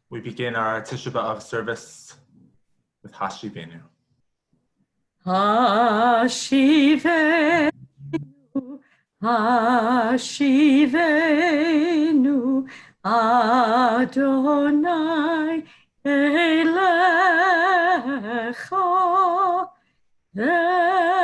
We begin our Tisha B'Av service with Hashivenu. Hashivenu, Hashivenu, Adonai Elecha, Nenashuva,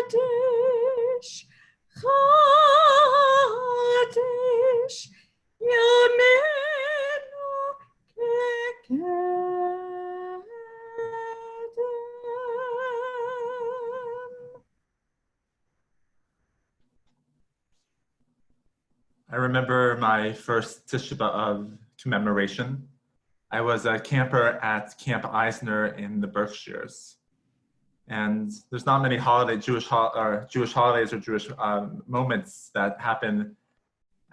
Chodesh, Chodesh, Yaminu Kekedem. I remember my first Tisha B'Av commemoration. I was a camper at Camp Eisner in the Berkshires. And there's not many Jewish holidays or Jewish moments that happen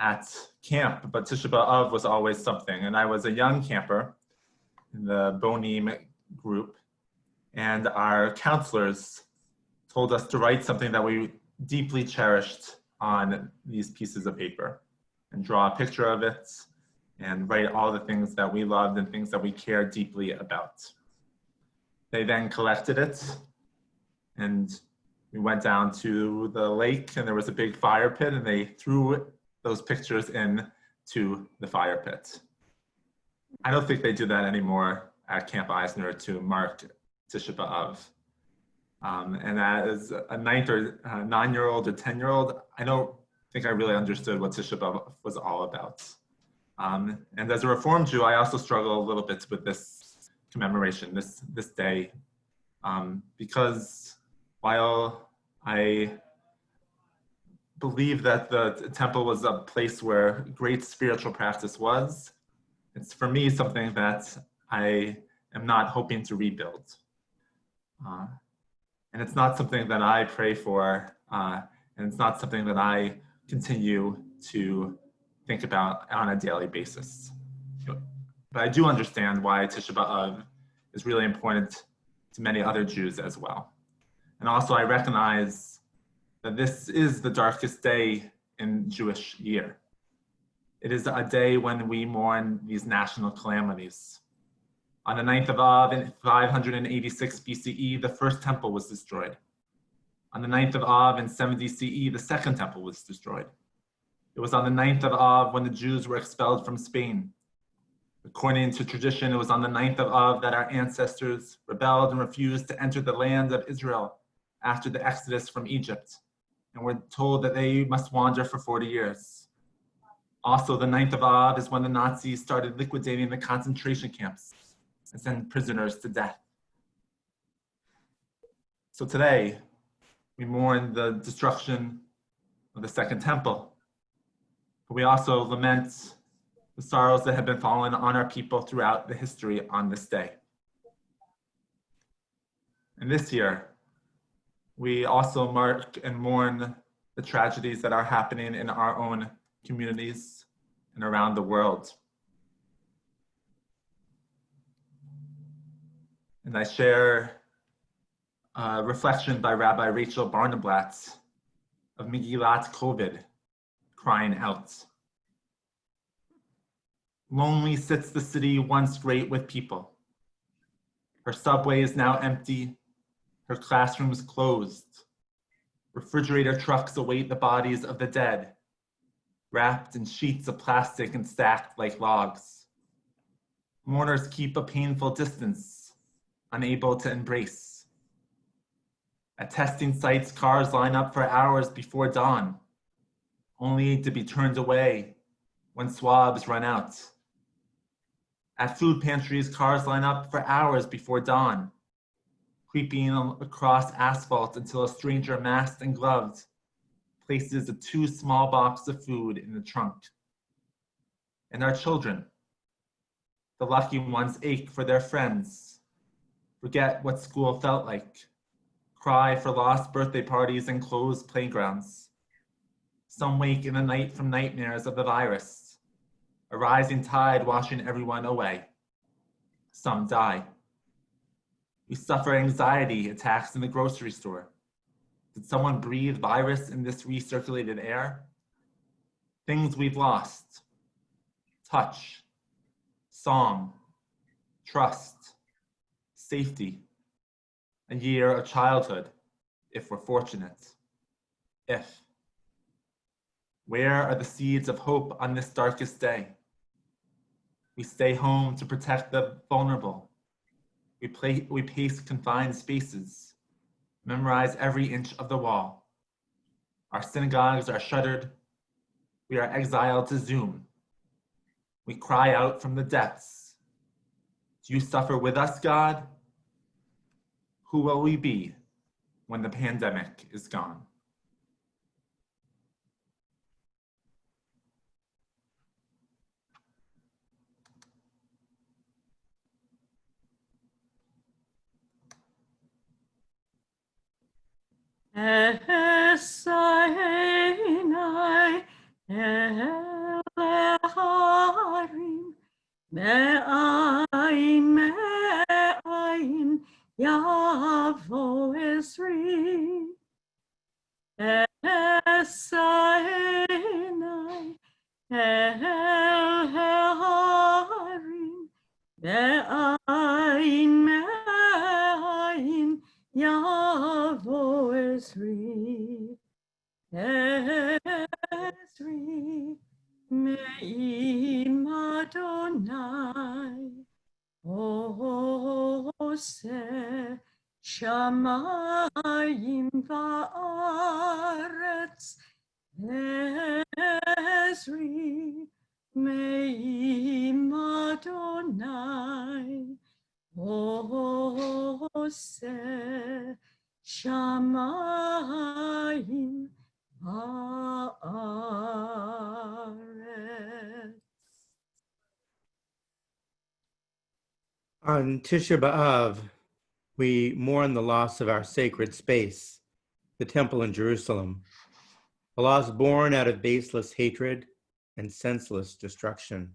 at camp, but Tisha B'Av was always something. And I was a young camper in the Bonim group, and our counselors told us to write something that we deeply cherished on these pieces of paper and draw a picture of it and write all the things that we loved and things that we cared deeply about. They then collected it, and we went down to the lake, and there was a big fire pit, and they threw those pictures into the fire pit. I don't think they do that anymore at Camp Eisner to mark Tisha B'Av. And as a 9-year-old or 10-year-old, I don't think I really understood what Tisha B'Av was all about. And as a Reform Jew, I also struggle a little bit with this commemoration, this day, because while I believe that the temple was a place where great spiritual practice was, it's for me something that I am not hoping to rebuild. And it's not something that I pray for, and it's not something that I continue to think about on a daily basis. But I do understand why Tisha B'Av is really important to many other Jews as well. And also I recognize that this is the darkest day in Jewish year. It is a day when we mourn these national calamities. On the 9th of Av in 586 BCE, the first temple was destroyed. On the 9th of Av in 70 CE, the second temple was destroyed. It was on the 9th of Av when the Jews were expelled from Spain. According to tradition, it was on the 9th of Av that our ancestors rebelled and refused to enter the land of Israel after the Exodus from Egypt, and were told that they must wander for 40 years. Also, the 9th of Av is when the Nazis started liquidating the concentration camps and sent prisoners to death. So today, we mourn the destruction of the Second Temple, but we also lament the sorrows that have been fallen on our people throughout the history on this day. And this year, we also mark and mourn the tragedies that are happening in our own communities and around the world. And I share a reflection by Rabbi Rachel Barnablatt of Megillat COVID, crying out. Lonely sits the city once great with people. Her subway is now empty, her classrooms closed. Refrigerator trucks await the bodies of the dead, wrapped in sheets of plastic and stacked like logs. Mourners keep a painful distance, unable to embrace. At testing sites, cars line up for hours before dawn, only to be turned away when swabs run out. At food pantries, cars line up for hours before dawn, creeping across asphalt until a stranger masked and gloved places a too small box of food in the trunk. And our children, the lucky ones, ache for their friends, forget what school felt like, cry for lost birthday parties and closed playgrounds. Some wake in the night from nightmares of the virus, a rising tide washing everyone away. Some die. We suffer anxiety attacks in the grocery store. Did someone breathe virus in this recirculated air? Things we've lost: touch, song, trust, safety, a year of childhood, if we're fortunate. If. Where are the seeds of hope on this darkest day? We stay home to protect the vulnerable. We pace confined spaces, memorize every inch of the wall. Our synagogues are shuttered. We are exiled to Zoom. We cry out from the depths. Do you suffer with us, God? Who will we be when the pandemic is gone? Esainai Eleharim Me'ain Yavo Esri Esainai Eleharim Me'ain Yavo Esri Esri Me'im Adonai Ose Shamayim Va'aretz Esri Me'im Adonai Ose Shamayim Haaretz. On Tisha B'Av, we mourn the loss of our sacred space, the temple in Jerusalem, a loss born out of baseless hatred and senseless destruction.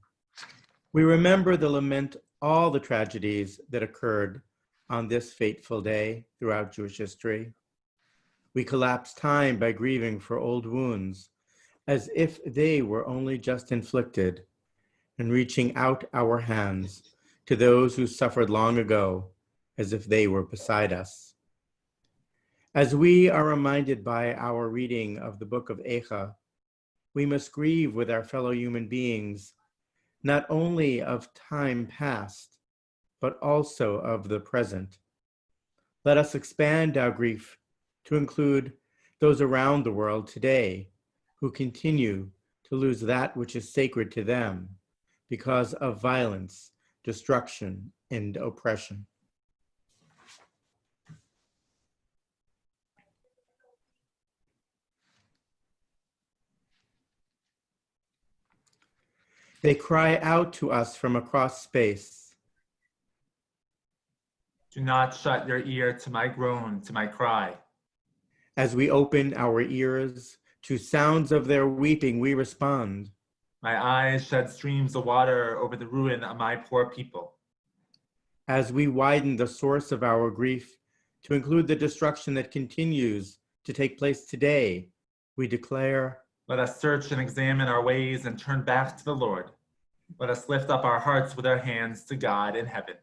We remember the lament all the tragedies that occurred on this fateful day throughout Jewish history. We collapse time by grieving for old wounds as if they were only just inflicted, and reaching out our hands to those who suffered long ago as if they were beside us. As we are reminded by our reading of the book of Eicha, we must grieve with our fellow human beings, not only of time past, but also of the present. Let us expand our grief to include those around the world today who continue to lose that which is sacred to them because of violence, destruction, and oppression. They cry out to us from across space. Do not shut your ear to my groan, to my cry. As we open our ears to sounds of their weeping, we respond. My eyes shed streams of water over the ruin of my poor people. As we widen the source of our grief to include the destruction that continues to take place today, we declare, let us search and examine our ways and turn back to the Lord. Let us lift up our hearts with our hands to God in heaven.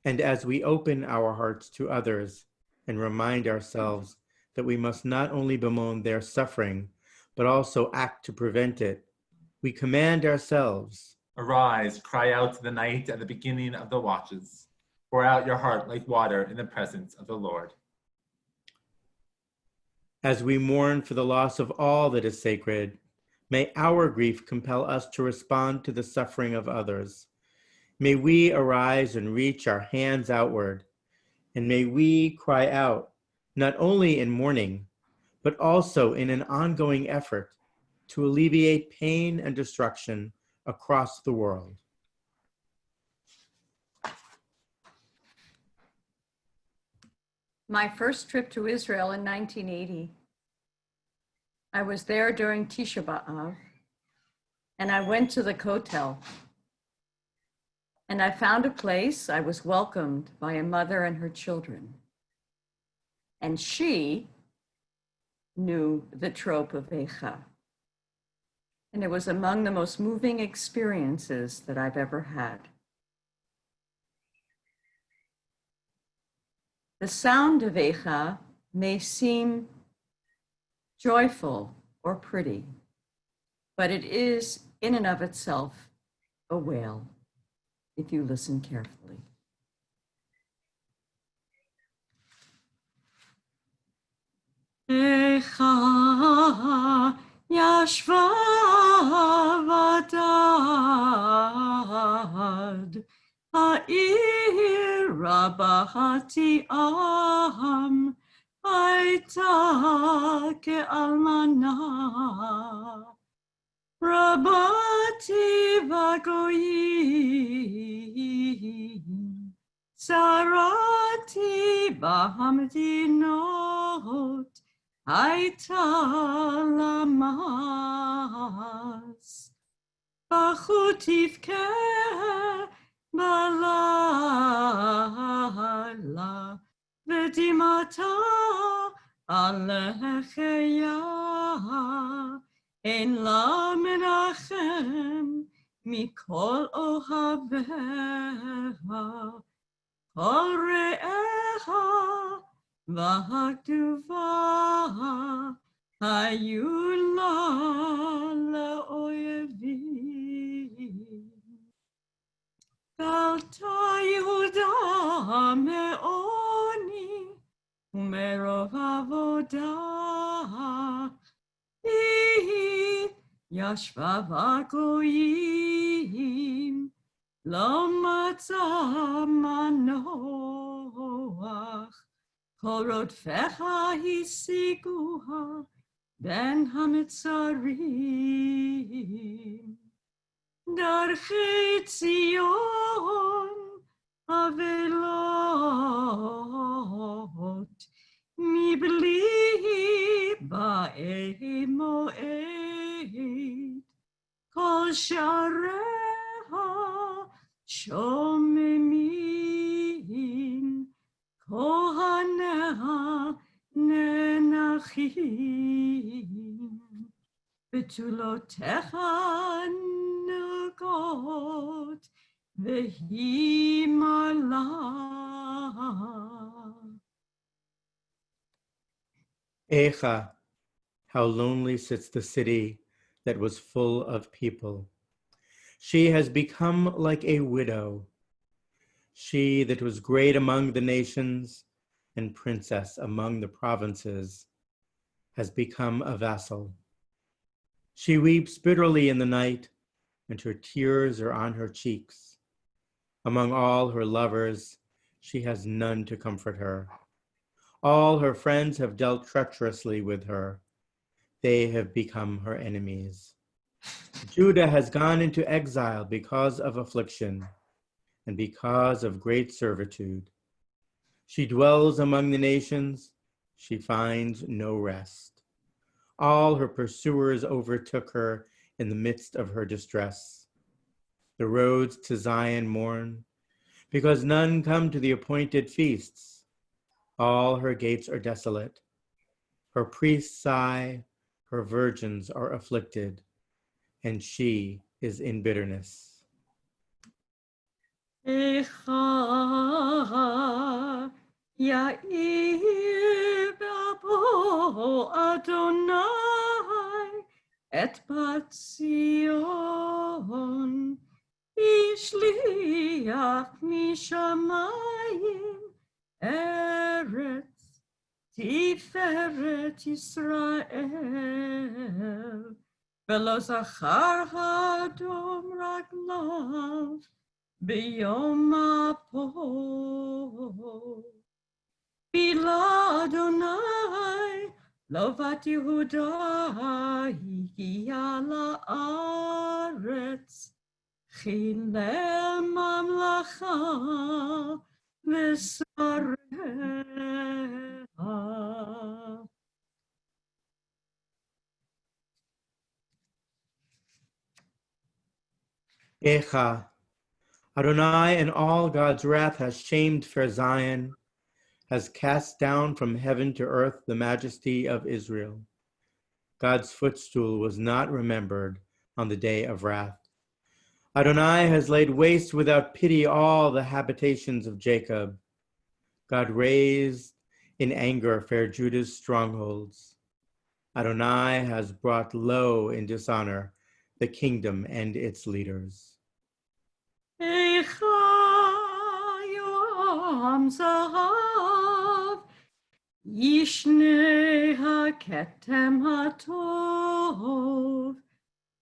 And as we open our hearts to others and remind ourselves that we must not only bemoan their suffering, but also act to prevent it, we command ourselves, arise, cry out to the night at the beginning of the watches. Pour out your heart like water in the presence of the Lord. As we mourn for the loss of all that is sacred, may our grief compel us to respond to the suffering of others. May we arise and reach our hands outward, and may we cry out, not only in mourning, but also in an ongoing effort to alleviate pain and destruction across the world. My first trip to Israel in 1980. I was there during Tisha B'Av, and I went to the Kotel. And I found a place. I was welcomed by a mother and her children. And she knew the trope of Echa. And it was among the most moving experiences that I've ever had. The sound of Echa may seem joyful or pretty, but it is in and of itself a wail if you listen carefully. Echa yashva vadad ha'ir rabahati am Aita ke'almana Rabati vagoyim Sarati bahamdinot Aita lamas Bachutivke balala Vedimata Alecheya En la menachem Mikol ohaveha Kol re'echa V'haktuva Hayula le'oyevim Galta Yehuda me'oni Umerov avodah Yashva vagoyim Lo matza manoach Kol rodfecha hisiguha Ben hamitzarim Darchei Tzion avelot Mibli ba'ei moed Kol shareha shomemin Kohaneha nenachim Betulotecha nugot Vehimala Echa, how lonely sits the city that was full of people. She has become like a widow. She that was great among the nations and princess among the provinces has become a vassal. She weeps bitterly in the night, and her tears are on her cheeks. Among all her lovers, she has none to comfort her. All her friends have dealt treacherously with her. They have become her enemies. Judah has gone into exile because of affliction and because of great servitude. She dwells among the nations. She finds no rest. All her pursuers overtook her in the midst of her distress. The roads to Zion mourn because none come to the appointed feasts. All her gates are desolate. Her priests sigh, her virgins are afflicted, and she is in bitterness. Echa Yair Babo Adonai Et Bat Zion Ishliach Mishamayim Eretz Tiferet Yisrael Velo Zachar Hadom Raglav B'yom Apo Bila Adonai Lovat Yehuda Higia La'aretz Chilel Mamlacha V'sareha Echa, Adonai in all God's wrath has shamed fair Zion, has cast down from heaven to earth the majesty of Israel. God's footstool was not remembered on the day of wrath. Adonai has laid waste without pity all the habitations of Jacob. God raised in anger fair Judah's strongholds. Adonai has brought low in dishonor the kingdom and its leaders. Eicha Yoam Zahav, Yishne HaKetem HaTov,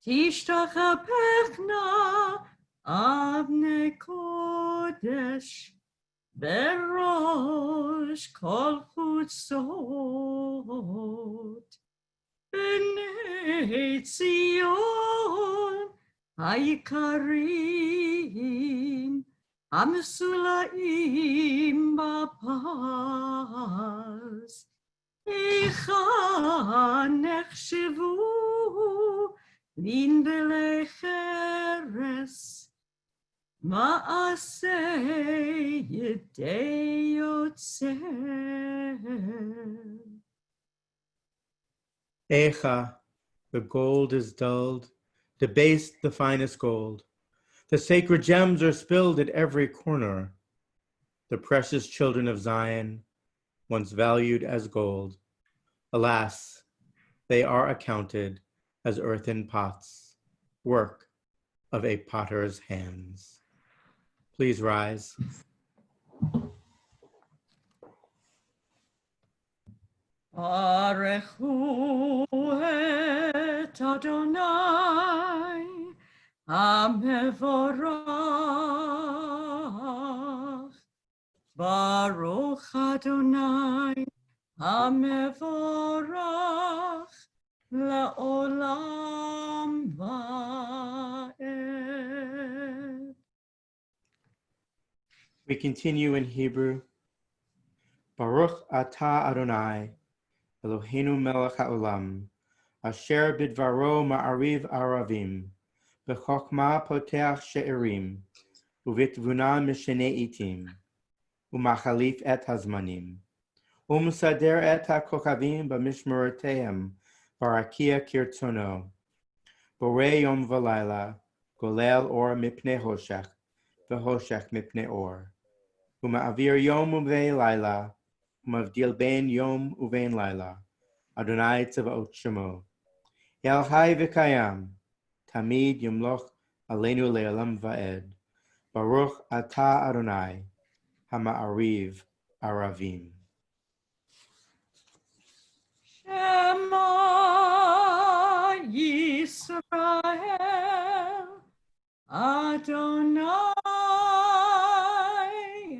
Tishtachapechna Avne Kodesh, Berosh Kol Chutzot, B'nei Tzion Hayikarim, Hamsulaim Bapaz, Eicha Nechshevu Vin Belecheres, Maaseh Yedei Yotzer. Eicha, the gold is dulled, debased the finest gold. The sacred gems are spilled at every corner. The precious children of Zion, once valued as gold, alas, they are accounted as earthen pots, work of a potter's hands. Please rise. Barechu et Adonai HaMevorach, Baruch Adonai HaMevorach La'olam Va'ed. We continue in Hebrew. Baruch atah Adonai, Eloheinu melech haolam, asher bidvaro ma'ariv aravim, b'chokma poteach she'erim, uvitvuna mishene itim, umachalif et hazmanim, umsader et hakochavim b'mishmeroteim, barakia kirtzono, borei yom v'layla, golel or mipnei hoshech, v'hoshech mipnei or, uma'avir yom uve'layla, Mavdil ben yom uvein laila, Adonai tzavaot shemo. El hai v'kayam, tamid yomloch aleinu le'olam va'ed. Baruch atah Adonai, hama'ariv aravim. Shema Yisrael, Adonai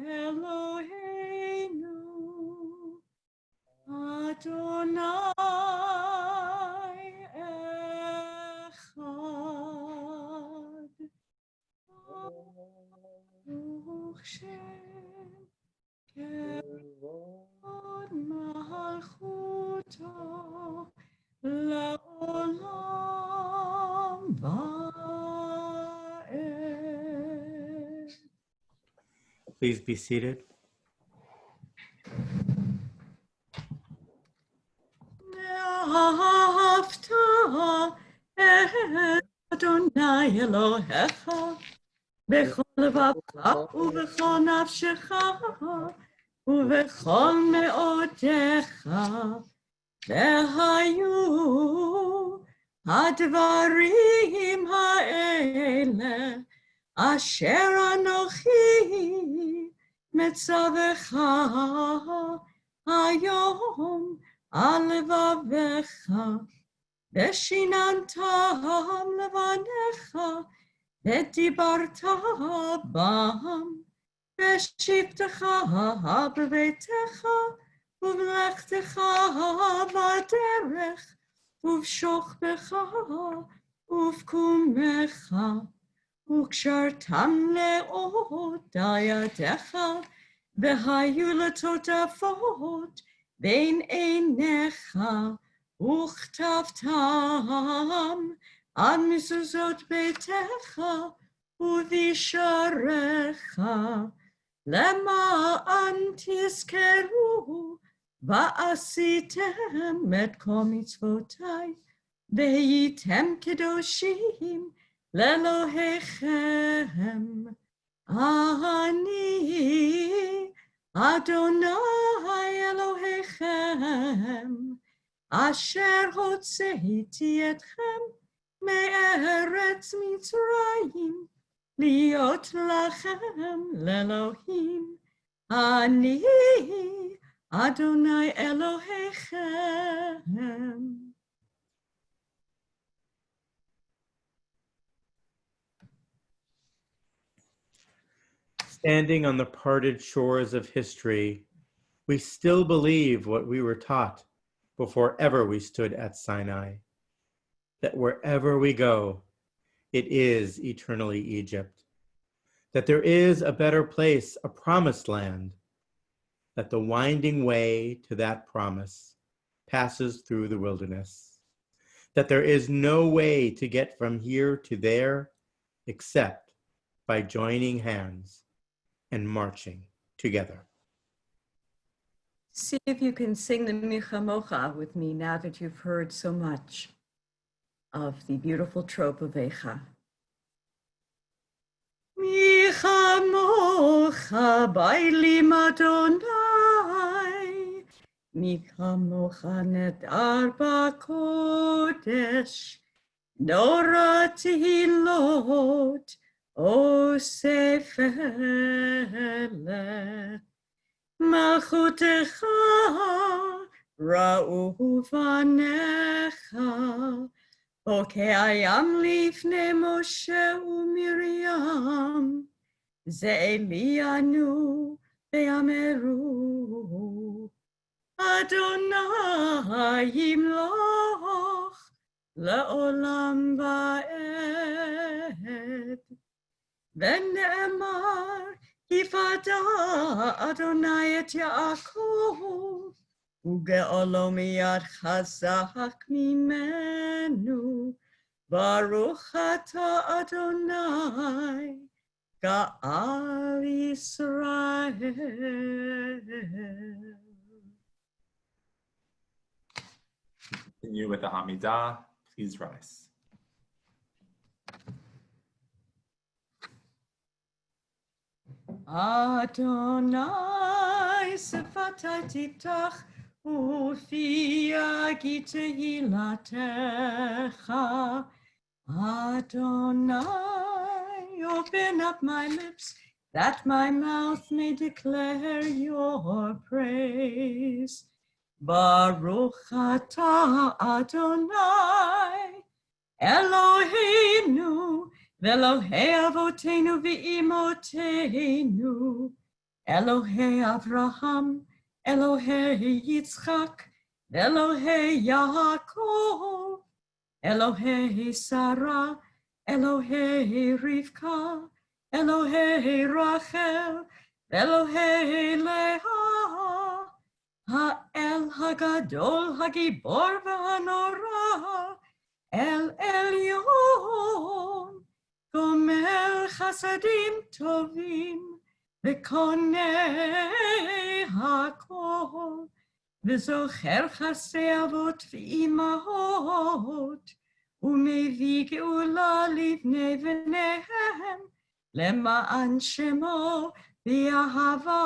Eloheinu, Adonai Echad. Baruch Shem Kevod Malchuto La'olam Va'ed. Please be seated. Ve'ahavta et Adonai Elohecha b'chol levavecha u'b'chol nafshecha u'b'chol me'odecha, ve'hayu hadvarim ha'ele asher anochi metzavecha hayom al levavecha, ve'shinantam levanecha, ve'dibarta bam, ve'shivtecha b'beitecha, u'v'lechtecha b'derech, u'v'shochbecha u'v'kumecha, u'kshartam le'odai yadecha, ve'hayu letotafot bein einecha, uchtavtam ad mezuzot beitecha, ובשעריך למען תזכרו ועשיתם את כל מצוותיי והייתם קדושים לאלוהיכם. אני אדוני אלוהיכם אשר הוצאתי אתכם מארץ מצרים להיות לכם לאלוהים. אני אדוני אלוהיכם. Standing on the parted shores of history, we still believe what we were taught before ever we stood at Sinai, that wherever we go, it is eternally Egypt, that there is a better place, a promised land, that the winding way to that promise passes through the wilderness, that there is no way to get from here to there except by joining hands and marching together. See if you can sing the Michamocha with me now that you've heard so much of the beautiful trope of Eicha. Michamocha bailim Adonai, Michamocha nedar b'kodesh, Nora tehilot osefele. Malchutecha ra'u vanecha, Hayam lifnei Moshe uMiriam, ze Elianu ve'ameru, Adonai yimloch la'olam va'ed. Ve'ne'emar Kifada Adonai et Yaakov, uge'olo miyad chazak mimenu, Baruch ata Adonai, Ga'al Yisrael. Continue with the Amidah. Please rise. Adonai sefatai tiftach ufi yagi tehilatecha. Adonai, open up my lips that my mouth may declare your praise. Baruch atah Adonai Eloheinu Elohei avotenu ve'imotenu, Elohei Avraham, Elohei Yitzchak, Elohei Yaakov, Elohei Sarah, Elohei Rivka, Elohei Rachel, Elohei Leah, Ha'el Hagadol Hagibor v'Hanora, El Elyon, Gomel Chasadim Tovim, V'konei HaKol, V'zocher Chasei Avot V'imahot, U'mevi Geula Livnei V'nehem, Lema'an Shemo V'Ahava,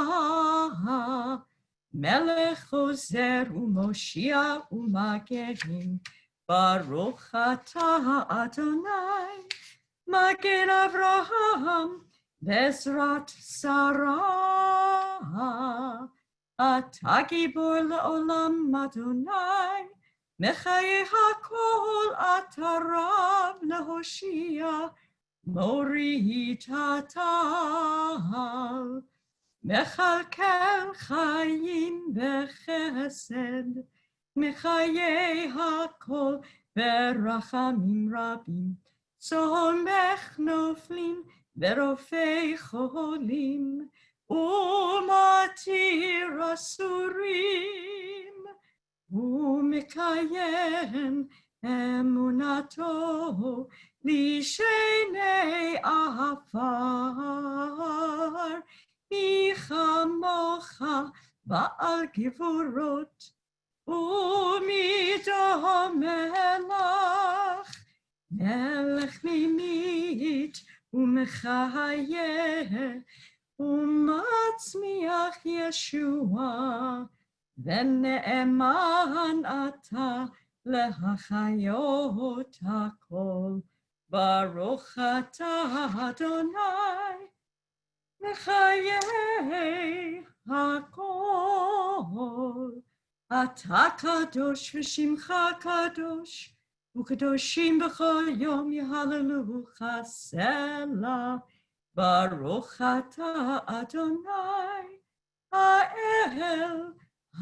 Melech Ozer U'Moshia U'Magen, Baruch atah Adonai, Magen Avraham, Bezrat Sarah, Atah Gibor Le'olam Adonai, Mechayeh HaKol Atarav Lehoshia, Mori Tatal, Mechalkel Chayim Bechesed, Mechayeh HaKol Verachamim Rabim, Somech Noflim Verofei Cholim, Umatir Asurim, Umekayem Emunato לשני עפר, מי כמוך בעל גבורות, ומי דומה לך, מלך ממית ומחיה, ומצמיח ישועה, ונאמן אתה להחיות הכל. ברוך אתה אדוני, מחיי הכל. אתה קדוש ושמך קדוש, וקדושים בכל יום יהללוך סלה. ברוך אתה אדוני, האל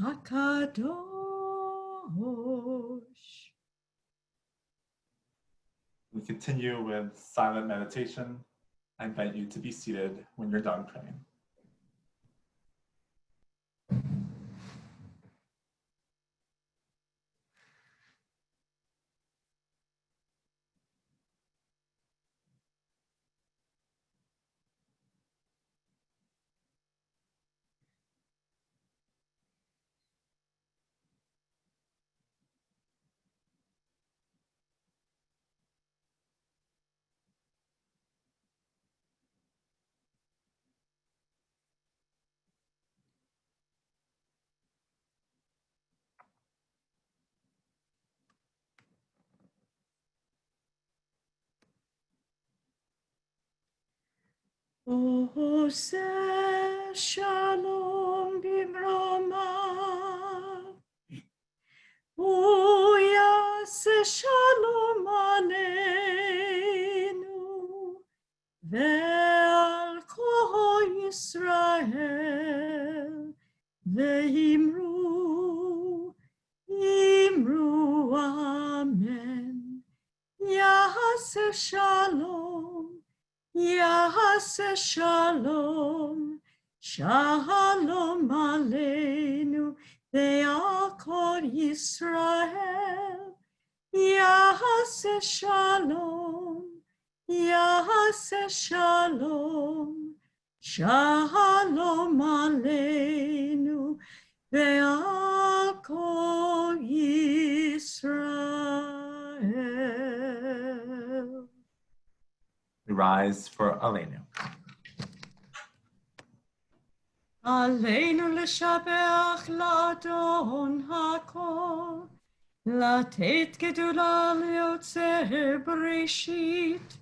הקדוש. We continue with silent meditation. I invite you to be seated when you're done praying. עושה שלום במרומיו, הוא יעשה שלום עלינו ועל כל ישראל, ואמרו אמן. יעשה שלום, יעשה שלום, שלום עלינו ועל כל ישראל. יעשה שלום, יעשה שלום, שלום עלינו ועל כל ישראל. We rise for Aleinu. עלינו לשבח לאדון הכל, לתת גדולה ליוצר בראשית,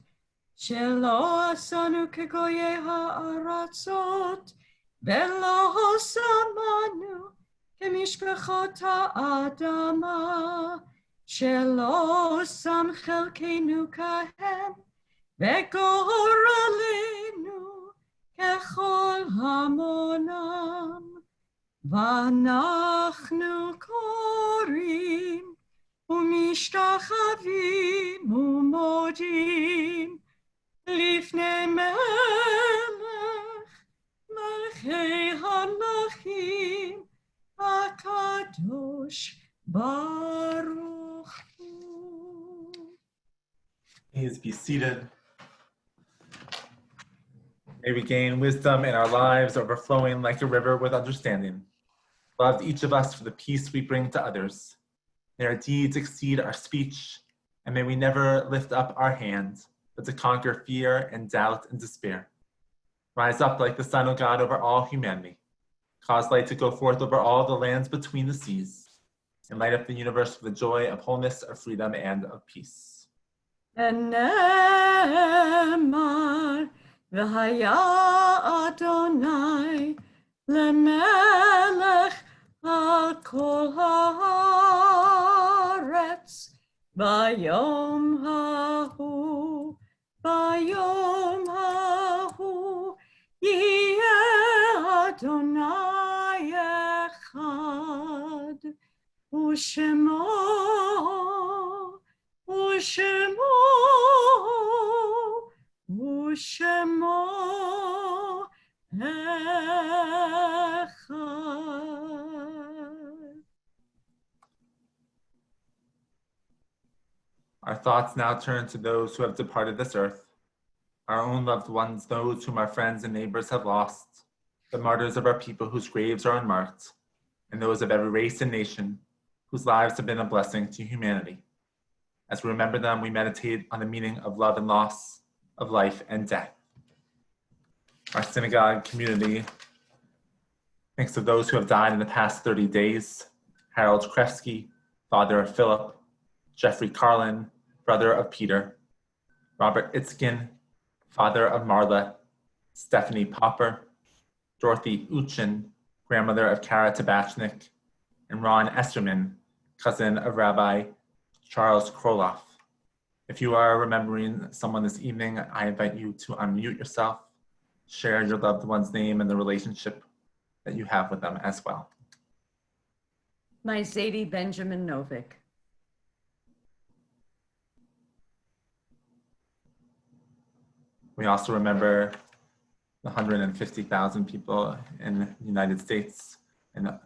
שלא עשנו כגויי הארצות, ולא שמנו כמשפחות האדמה, שלא שם חלקנו כהם, וגורלנו ככל המונם. ואנחנו קוראים ומשתחווים ומודים לפני מלך מלכי המלכים הקדוש ברוך הוא. Please be seated. May we gain wisdom in our lives, overflowing like a river with understanding. Love each of us for the peace we bring to others. May our deeds exceed our speech, and may we never lift up our hand, but to conquer fear and doubt and despair. Rise up like the Son of God over all humanity. Cause light to go forth over all the lands between the seas, and light up the universe with the joy of wholeness, of freedom, and of peace. ונאמר, והיה אדוני למלך על כל הארץ, ביום ההוא, ביום ההוא, יהיה אדוני אחד, ושמו אחד. Our thoughts now turn to those who have departed this earth, our own loved ones, those whom our friends and neighbors have lost, the martyrs of our people whose graves are unmarked, and those of every race and nation whose lives have been a blessing to humanity. As we remember them, we meditate on the meaning of love and loss, of life and death. Our synagogue community thinks of those who have died in the past 30 days: Harold Krefsky, father of Philip; Jeffrey Carlin, brother of Peter; Robert Itzkin, father of Marla; Stephanie Popper; Dorothy Uchin, grandmother of Kara Tabachnik; and Ron Esterman, cousin of Rabbi Charles Kroloff. If you are remembering someone this evening, I invite you to unmute yourself, share your loved one's name and the relationship that you have with them as well. My Zadie Benjamin Novick. We also remember the 150,000 people in the United States and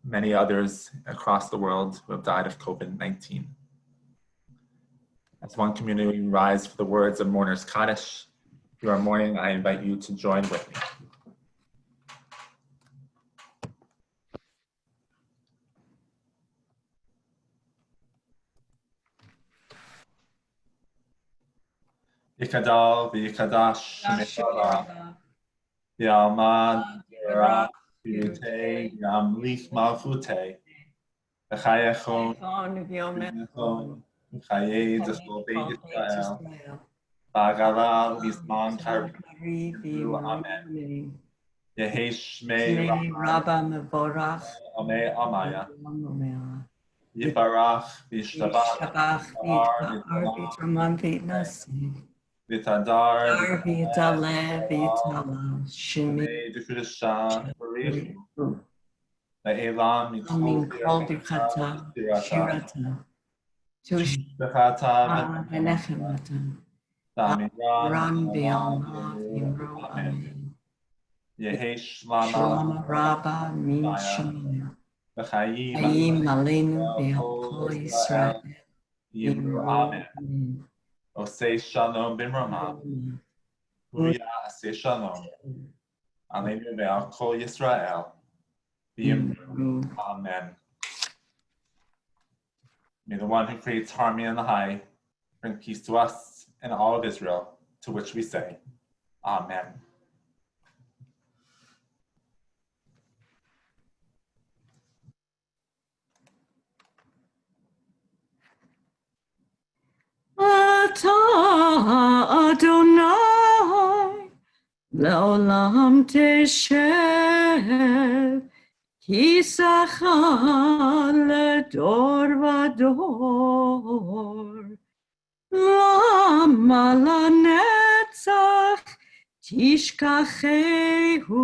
many others across the world who have died of COVID-19. As one community, we rise for the words of Mourner's Kaddish. If you are mourning, I invite you to join with me. Yikadal v'yikadash shemei Yalmad Yerach Yute Yamlich Malchute V'chayechon V'chayechon V'chayei D'chol Beit Yisrael V'agala V'zman Kari Amen. Yehi Shmei Rabba Mevorach. Amei Amaya Yibarach V'ishtabach V'Traman V'Nasi. V'tadar V'Tale V'Tala V'chei Shemi D'Chudashan V'Richu Ve'elam Amin Yitzchol Kol Birchata Shirata V'chata V'Nechemata Ram V'Alma V'Imro Amen Yehesh Shalom Rabba Min Shemina Ayim Malenu V'Kol Yisrael Imro Amen Osei Shalom Bimramam Uriah Aseh Shalom Aleinu Ve'al Kol Yisrael B'Imro Amen. May the one who creates harmony on the high bring peace to us and all of Israel, to which we say, Amen. Ata Adonai Leolam Teshev Kisacha Ledor Vador Lama Lanetzach Tishkachehu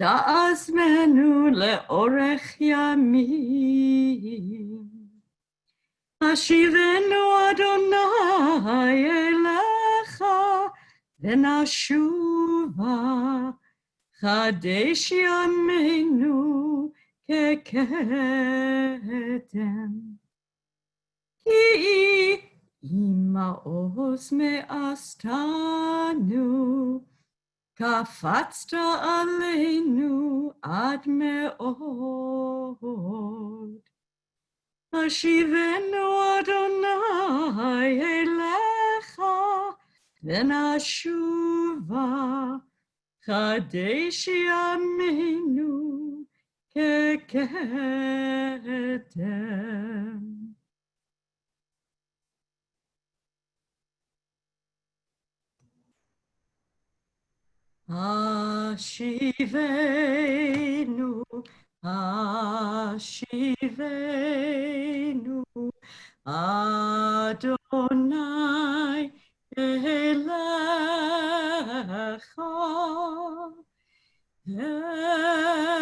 Ta'azmenu Leorech Yamim Hashivenu Adonai Elecha V'nashuva Chadesh Yameinu Kekedem Ki Imaos Me'astanu Kafatzta Aleinu Ad Me'od Hashivenu Adonai Elecha V'nashuva Chadesh Yameinu Kekedem. Ashivenu, Ashivenu, Adonai Elecha, Venashuva,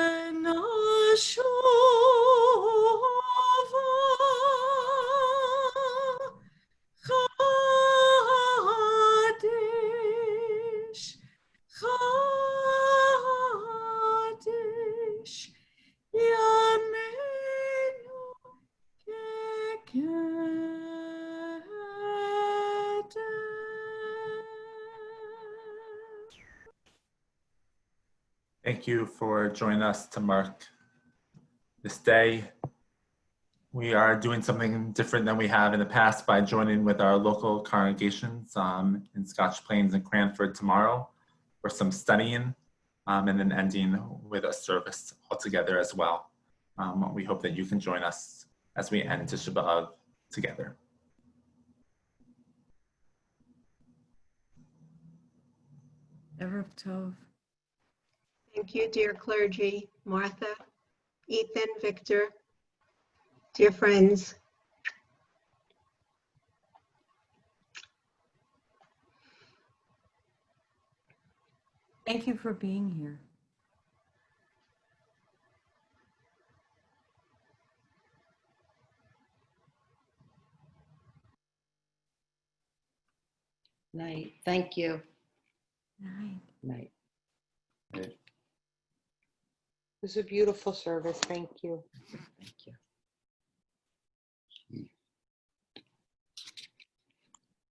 Chadesh, Thank you for joining us to mark this day. We are doing something different than we have in the past by joining with our local congregations in Scotch Plains and Cranford tomorrow for some studying, and then ending with a service altogether as well. We hope that you can join us as we end Tisha B'Av together. Erev Tov. Thank you, dear clergy, Martha, Ethan, Victor, dear friends. Thank you for being here. Night. Thank you. Night. Night. Right. It was a beautiful service. Thank you. Thank you.